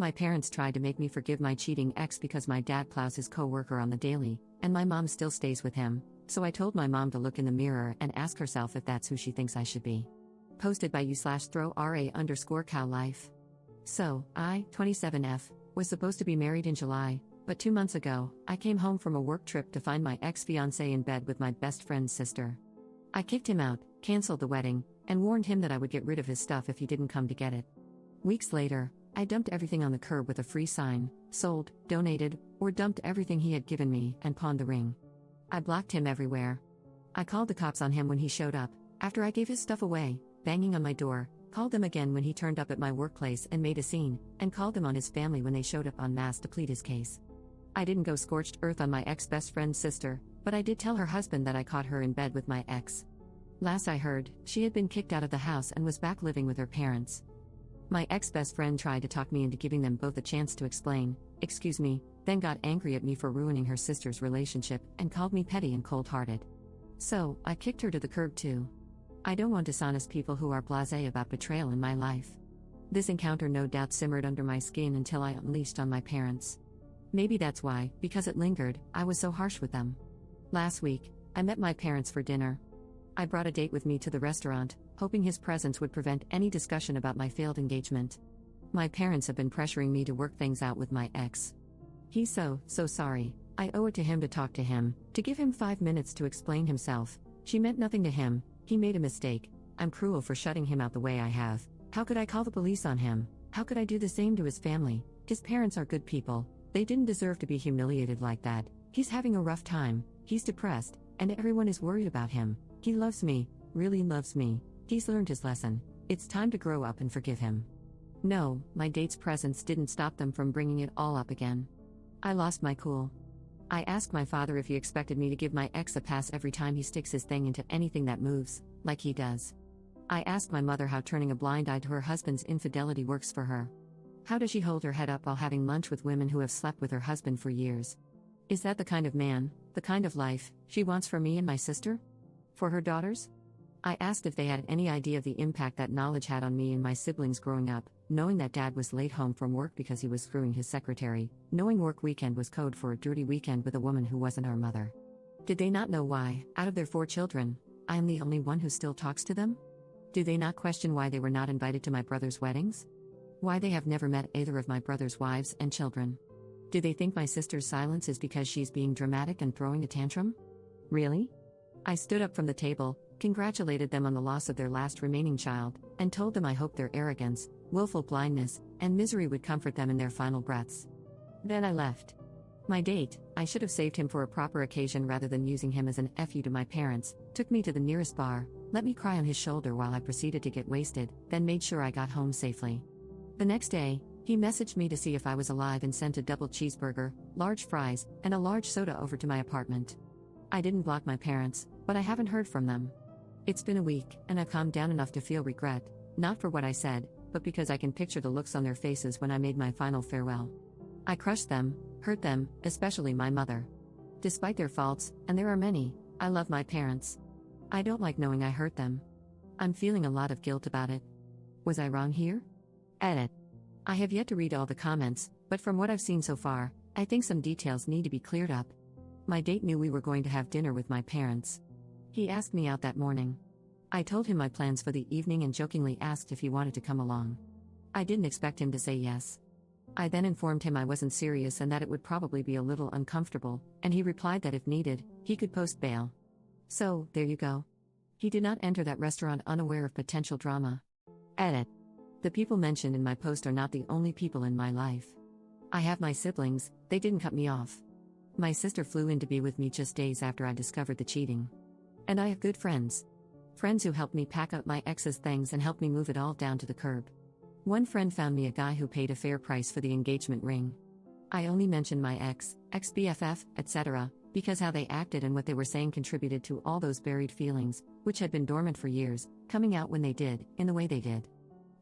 My parents tried to make me forgive my cheating ex because my dad plows his co-worker on the daily, and my mom still stays with him, so I told my mom to look in the mirror and ask herself if that's who she thinks I should be. Posted by u/throw_ra_cow life. So, I, 27F, was supposed to be married in July, but 2 months ago, I came home from a work trip to find my ex-fiancé in bed with my best friend's sister. I kicked him out, canceled the wedding, and warned him that I would get rid of his stuff if he didn't come to get it. Weeks later, I dumped everything on the curb with a free sign, sold, donated, or dumped everything he had given me and pawned the ring. I blocked him everywhere. I called the cops on him when he showed up, after I gave his stuff away, banging on my door, called them again when he turned up at my workplace and made a scene, and called them on his family when they showed up en masse to plead his case. I didn't go scorched earth on my ex-best friend's sister, but I did tell her husband that I caught her in bed with my ex. Last I heard, she had been kicked out of the house and was back living with her parents. My ex-best friend tried to talk me into giving them both a chance to explain, excuse me, then got angry at me for ruining her sister's relationship and called me petty and cold-hearted. So, I kicked her to the curb too. I don't want dishonest people who are blasé about betrayal in my life. This encounter no doubt simmered under my skin until I unleashed on my parents. Maybe that's why, because it lingered, I was so harsh with them. Last week, I met my parents for dinner. I brought a date with me to the restaurant, hoping his presence would prevent any discussion about my failed engagement. My parents have been pressuring me to work things out with my ex. He's so sorry. I owe it to him to talk to him, to give him 5 minutes to explain himself. She meant nothing to him, he made a mistake. I'm cruel for shutting him out the way I have. How could I call the police on him? How could I do the same to his family? His parents are good people. They didn't deserve to be humiliated like that. He's having a rough time, he's depressed, and everyone is worried about him. He loves me, really loves me. He's learned his lesson. It's time to grow up and forgive him. No, my date's presence didn't stop them from bringing it all up again. I lost my cool. I asked my father if he expected me to give my ex a pass every time he sticks his thing into anything that moves, like he does. I asked my mother how turning a blind eye to her husband's infidelity works for her. How does she hold her head up while having lunch with women who have slept with her husband for years? Is that the kind of man, the kind of life, she wants for me and my sister? For her daughters? I asked if they had any idea of the impact that knowledge had on me and my siblings growing up, knowing that dad was late home from work because he was screwing his secretary, knowing work weekend was code for a dirty weekend with a woman who wasn't our mother. Did they not know why, out of their 4 children, I am the only one who still talks to them? Do they not question why they were not invited to my brother's weddings? Why they have never met either of my brother's wives and children? Do they think my sister's silence is because she's being dramatic and throwing a tantrum? Really? I stood up from the table, congratulated them on the loss of their last remaining child, and told them I hoped their arrogance, willful blindness, and misery would comfort them in their final breaths. Then I left. My date, I should have saved him for a proper occasion rather than using him as an FU to my parents, took me to the nearest bar, let me cry on his shoulder while I proceeded to get wasted, then made sure I got home safely. The next day, he messaged me to see if I was alive and sent a double cheeseburger, large fries, and a large soda over to my apartment. I didn't block my parents, but I haven't heard from them. It's been a week, and I've calmed down enough to feel regret, not for what I said, but because I can picture the looks on their faces when I made my final farewell. I crushed them, hurt them, especially my mother. Despite their faults, and there are many, I love my parents. I don't like knowing I hurt them. I'm feeling a lot of guilt about it. Was I wrong here? Edit. I have yet to read all the comments, but from what I've seen so far, I think some details need to be cleared up. My date knew we were going to have dinner with my parents. He asked me out that morning. I told him my plans for the evening and jokingly asked if he wanted to come along. I didn't expect him to say yes. I then informed him I wasn't serious and that it would probably be a little uncomfortable, and he replied that if needed, he could post bail. So, there you go. He did not enter that restaurant unaware of potential drama. Edit. The people mentioned in my post are not the only people in my life. I have my siblings, they didn't cut me off. My sister flew in to be with me just days after I discovered the cheating. And I have good friends. Friends who helped me pack up my ex's things and helped me move it all down to the curb. One friend found me a guy who paid a fair price for the engagement ring. I only mentioned my ex-BFF, etc., because how they acted and what they were saying contributed to all those buried feelings, which had been dormant for years, coming out when they did, in the way they did.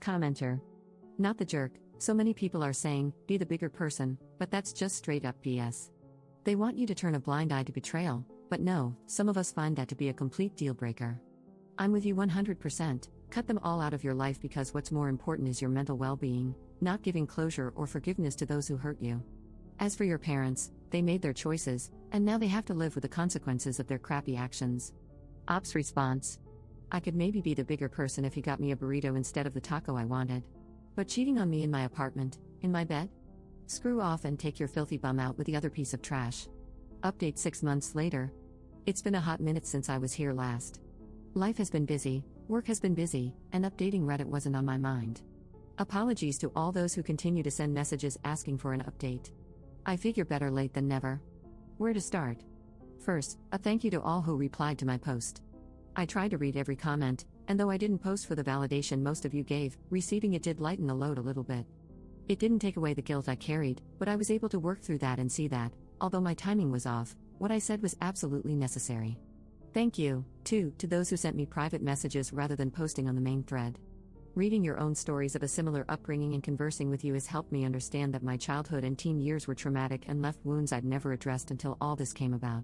Commenter. Not the jerk, so many people are saying, be the bigger person, but that's just straight up BS. They want you to turn a blind eye to betrayal, but no, some of us find that to be a complete deal breaker. I'm with you 100%, cut them all out of your life because what's more important is your mental well-being, not giving closure or forgiveness to those who hurt you. As for your parents, they made their choices, and now they have to live with the consequences of their crappy actions. Ops response: I could maybe be the bigger person if he got me a burrito instead of the taco I wanted. But cheating on me in my apartment, in my bed? Screw off and take your filthy bum out with the other piece of trash. Update 6 months later. It's been a hot minute since I was here last. Life has been busy, work has been busy, and updating Reddit wasn't on my mind. Apologies to all those who continue to send messages asking for an update. I figure better late than never. Where to start? First, a thank you to all who replied to my post. I tried to read every comment, and though I didn't post for the validation most of you gave, receiving it did lighten the load a little bit. It didn't take away the guilt I carried, but I was able to work through that and see that, although my timing was off, what I said was absolutely necessary. Thank you, too, to those who sent me private messages rather than posting on the main thread. Reading your own stories of a similar upbringing and conversing with you has helped me understand that my childhood and teen years were traumatic and left wounds I'd never addressed until all this came about.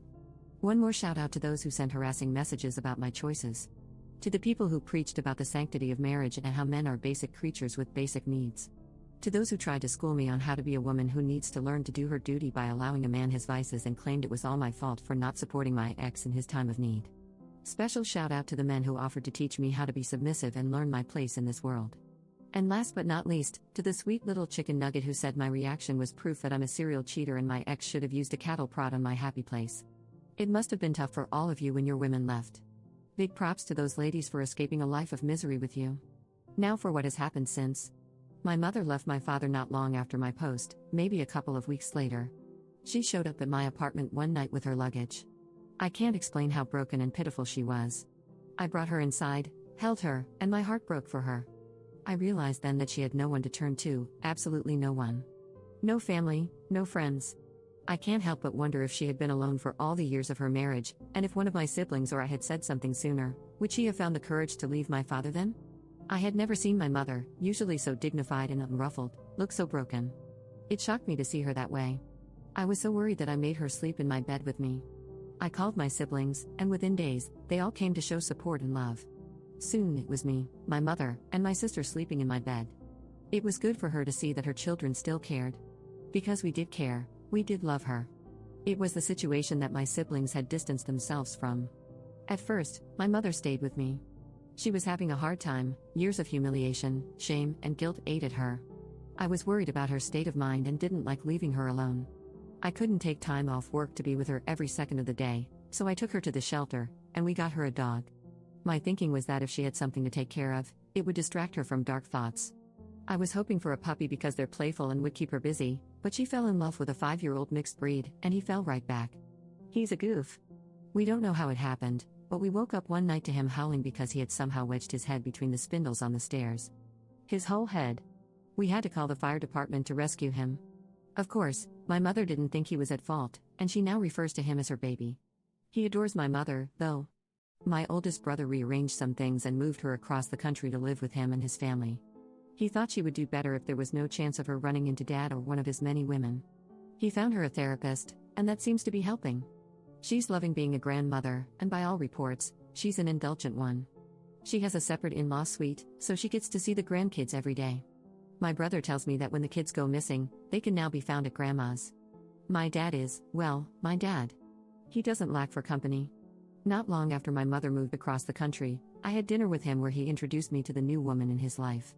One more shout out to those who sent harassing messages about my choices. To the people who preached about the sanctity of marriage and how men are basic creatures with basic needs. To those who tried to school me on how to be a woman who needs to learn to do her duty by allowing a man his vices and claimed it was all my fault for not supporting my ex in his time of need. Special shout out to the men who offered to teach me how to be submissive and learn my place in this world. And last but not least, to the sweet little chicken nugget who said my reaction was proof that I'm a serial cheater and my ex should have used a cattle prod on my happy place. It must have been tough for all of you when your women left. Big props to those ladies for escaping a life of misery with you. Now for what has happened since. My mother left my father not long after my post, maybe a couple of weeks later. She showed up at my apartment one night with her luggage. I can't explain how broken and pitiful she was. I brought her inside, held her, and my heart broke for her. I realized then that she had no one to turn to, absolutely no one. No family, no friends. I can't help but wonder if she had been alone for all the years of her marriage, and if one of my siblings or I had said something sooner, would she have found the courage to leave my father then? I had never seen my mother, usually so dignified and unruffled, look so broken. It shocked me to see her that way. I was so worried that I made her sleep in my bed with me. I called my siblings, and within days, they all came to show support and love. Soon it was me, my mother, and my sister sleeping in my bed. It was good for her to see that her children still cared. Because we did care, we did love her. It was the situation that my siblings had distanced themselves from. At first, my mother stayed with me. She was having a hard time, years of humiliation, shame, and guilt ate at her. I was worried about her state of mind and didn't like leaving her alone. I couldn't take time off work to be with her every second of the day, so I took her to the shelter, and we got her a dog. My thinking was that if she had something to take care of, it would distract her from dark thoughts. I was hoping for a puppy because they're playful and would keep her busy, but she fell in love with a 5-year-old mixed breed, and he fell right back. He's a goof. We don't know how it happened, but we woke up one night to him howling because he had somehow wedged his head between the spindles on the stairs. His whole head. We had to call the fire department to rescue him. Of course, my mother didn't think he was at fault, and she now refers to him as her baby. He adores my mother, though. My oldest brother rearranged some things and moved her across the country to live with him and his family. He thought she would do better if there was no chance of her running into dad or one of his many women. He found her a therapist, and that seems to be helping. She's loving being a grandmother, and by all reports, she's an indulgent one. She has a separate in-law suite, so she gets to see the grandkids every day. My brother tells me that when the kids go missing, they can now be found at grandma's. My dad is, well, my dad. He doesn't lack for company. Not long after my mother moved across the country, I had dinner with him where he introduced me to the new woman in his life.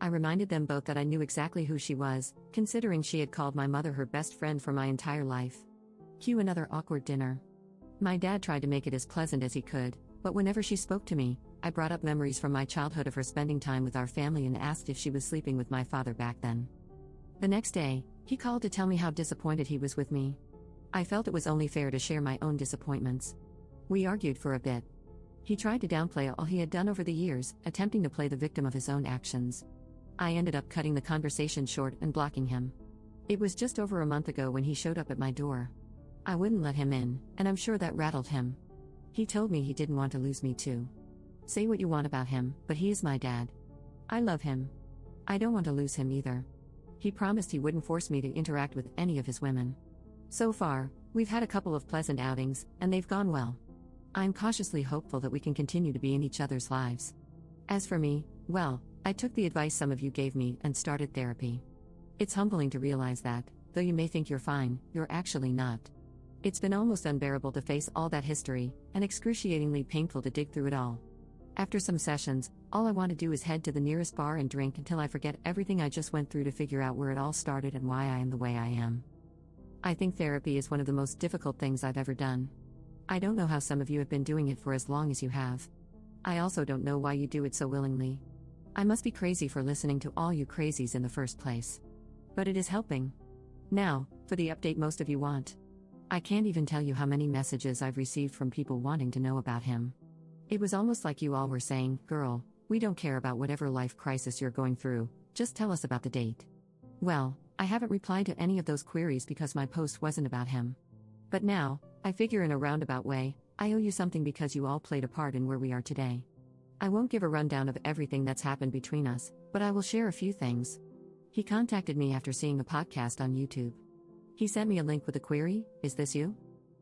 I reminded them both that I knew exactly who she was, considering she had called my mother her best friend for my entire life. Cue another awkward dinner. My dad tried to make it as pleasant as he could, but whenever she spoke to me, I brought up memories from my childhood of her spending time with our family and asked if she was sleeping with my father back then. The next day, he called to tell me how disappointed he was with me. I felt it was only fair to share my own disappointments. We argued for a bit. He tried to downplay all he had done over the years, attempting to play the victim of his own actions. I ended up cutting the conversation short and blocking him. It was just over a month ago when he showed up at my door. I wouldn't let him in, and I'm sure that rattled him. He told me he didn't want to lose me too. Say what you want about him, but he is my dad. I love him. I don't want to lose him either. He promised he wouldn't force me to interact with any of his women. So far, we've had a couple of pleasant outings, and they've gone well. I'm cautiously hopeful that we can continue to be in each other's lives. As for me, well, I took the advice some of you gave me and started therapy. It's humbling to realize that, though you may think you're fine, you're actually not. It's been almost unbearable to face all that history, and excruciatingly painful to dig through it all. After some sessions, all I want to do is head to the nearest bar and drink until I forget everything I just went through to figure out where it all started and why I am the way I am. I think therapy is one of the most difficult things I've ever done. I don't know how some of you have been doing it for as long as you have. I also don't know why you do it so willingly. I must be crazy for listening to all you crazies in the first place. But it is helping. Now, for the update most of you want. I can't even tell you how many messages I've received from people wanting to know about him. It was almost like you all were saying, "Girl, we don't care about whatever life crisis you're going through, just tell us about the date." Well, I haven't replied to any of those queries because my post wasn't about him. But now, I figure in a roundabout way, I owe you something because you all played a part in where we are today. I won't give a rundown of everything that's happened between us, but I will share a few things. He contacted me after seeing a podcast on YouTube. He sent me a link with a query, "Is this you?"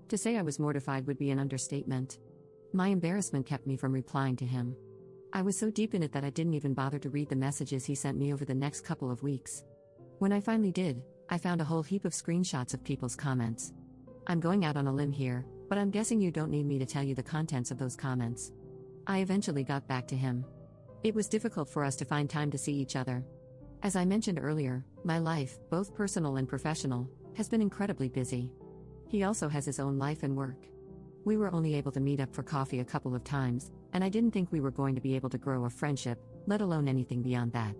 To say I was mortified would be an understatement. My embarrassment kept me from replying to him. I was so deep in it that I didn't even bother to read the messages he sent me over the next couple of weeks. When I finally did, I found a whole heap of screenshots of people's comments. I'm going out on a limb here, but I'm guessing you don't need me to tell you the contents of those comments. I eventually got back to him. It was difficult for us to find time to see each other. As I mentioned earlier, my life, both personal and professional, has been incredibly busy. He also has his own life and work. We were only able to meet up for coffee a couple of times, and I didn't think we were going to be able to grow a friendship, let alone anything beyond that.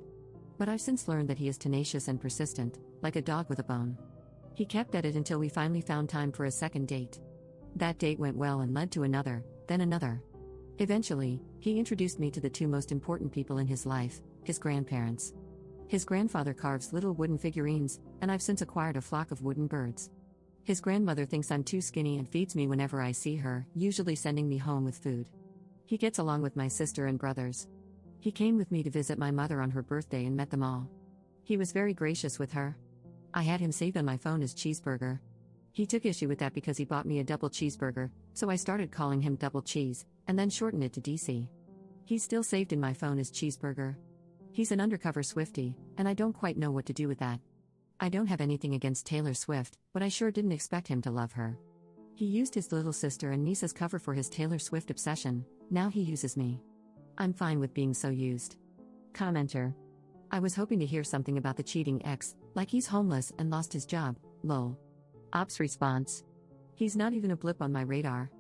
But I've since learned that he is tenacious and persistent, like a dog with a bone. He kept at it until we finally found time for a second date. That date went well and led to another, then another. Eventually, he introduced me to the two most important people in his life, his grandparents. His grandfather carves little wooden figurines, and I've since acquired a flock of wooden birds. His grandmother thinks I'm too skinny and feeds me whenever I see her, usually sending me home with food. He gets along with my sister and brothers. He came with me to visit my mother on her birthday and met them all. He was very gracious with her. I had him saved on my phone as Cheeseburger. He took issue with that because he bought me a double cheeseburger, so I started calling him Double Cheese, and then shortened it to DC. He's still saved in my phone as Cheeseburger. He's an undercover Swiftie, and I don't quite know what to do with that. I don't have anything against Taylor Swift, but I sure didn't expect him to love her. He used his little sister and niece's cover for his Taylor Swift obsession, now he uses me. I'm fine with being so used. Commenter. I was hoping to hear something about the cheating ex, like he's homeless and lost his job, lol. Ops response. He's not even a blip on my radar.